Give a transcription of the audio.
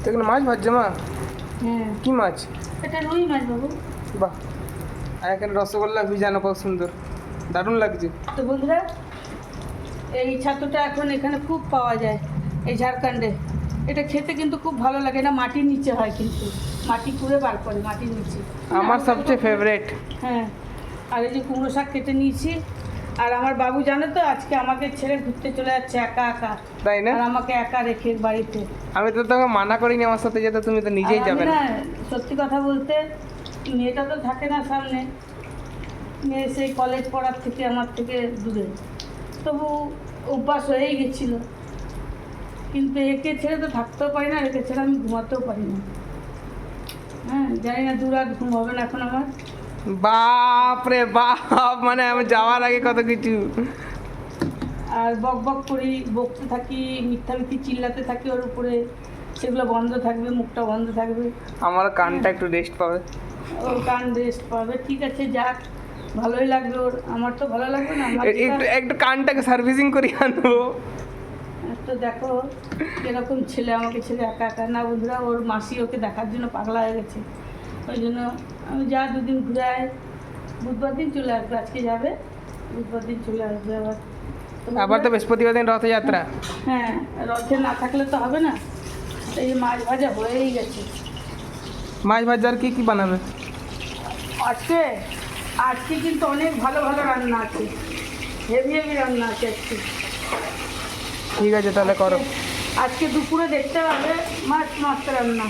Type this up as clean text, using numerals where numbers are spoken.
এখানে মাছ ভাজছে মা? হ্যাঁ, কি মাছ? এটা রুই মাছ বাবু। বাহ, আর এখানে রসগোল্লা ভিজানো, কত সুন্দর, দারুণ লাগছে। তো বন্ধুরা, এই ছাতুটা এখন এখানে খুব পাওয়া যায়, এই ঝাড়খণ্ডে। এটা খেতে কিন্তু খুব ভালো লাগে। না, মাটির নিচে হয়, কিন্তু মাটি খুঁড়ে বার করে মাটির নিচে। আমার সবচেয়ে ফেভারিট। হ্যাঁ, আর এই যে কুমড়ো শাক কেটে নিয়েছি। আর আমার বাবু জানে তো আজকে আমাকে ছেড়ে ঘুরতে চলে যাচ্ছে একা একা, তাই না? আর আমাকে একা রেখে বাড়িতে। আমি তো তোকে মানা করিনি আমার সাথে যেতে, তুমি তো নিজেই আর আমি যাবে না। না, সত্যি কথা বলতে, মেয়েটা তো থাকে না সামনে, মেয়ে সেই কলেজ পড়ার থেকে আমার থেকে দূরে, তবু অভ্যাস হয়েই গেছিল। কিন্তু একে ছেড়ে তো থাকতেও পারি না, একে ছেড়ে আমি ঘুমাতেও পারি না। হ্যাঁ, জানি না দুরাত ঘুম হবে না এখন আমার। বাপ রে বাপ, মানে আমি যাওয়ার আগে কত কিছু। আর বক বক করি, বকতে থাকি, মিথ্যামিথ্যি চিল্লাতে থাকি ওর উপরে, সেগুলো বন্ধ থাকবে, মুখটা বন্ধ থাকবে। আমার কানটা একটু রেস্ট পাবে। ওর কান রেস্ট পাবে, ঠিক আছে, যাক, ভালোই লাগবে ওর। আমার তো ভালো লাগবে না, আমার একটু একটু কানটাকে সার্ভিসিং করি আনবো। তো দেখো এরকম ছেলে আমাকে ছেলে একা একা। না বন্ধুরা, ওর মাসি ওকে দেখার জন্য পাগলা হয়ে গেছে। ওই জন্য আমি যা দুদিন ঘুরে আয়, বুধবার দিন চলে আসবে, আজকে যাবে, বুধবার দিন চলে আসবে আবার। আবার তো বৃহস্পতিবার দিন রথযাত্রা। হ্যাঁ, রথে না থাকলে তো হবে না। এই মাছ ভাজা হয়েই গেছে। মাছ ভাজার কি কি বানাবে? আজকে আজকে কিন্তু অনেক ভালো ভালো রান্না আছে, হেভি হেভি রান্না আছে আজকে। ঠিক আছে, তাহলে করো। আজকে দুপুরে দেখতে হবে মাছ মাছ রান্না।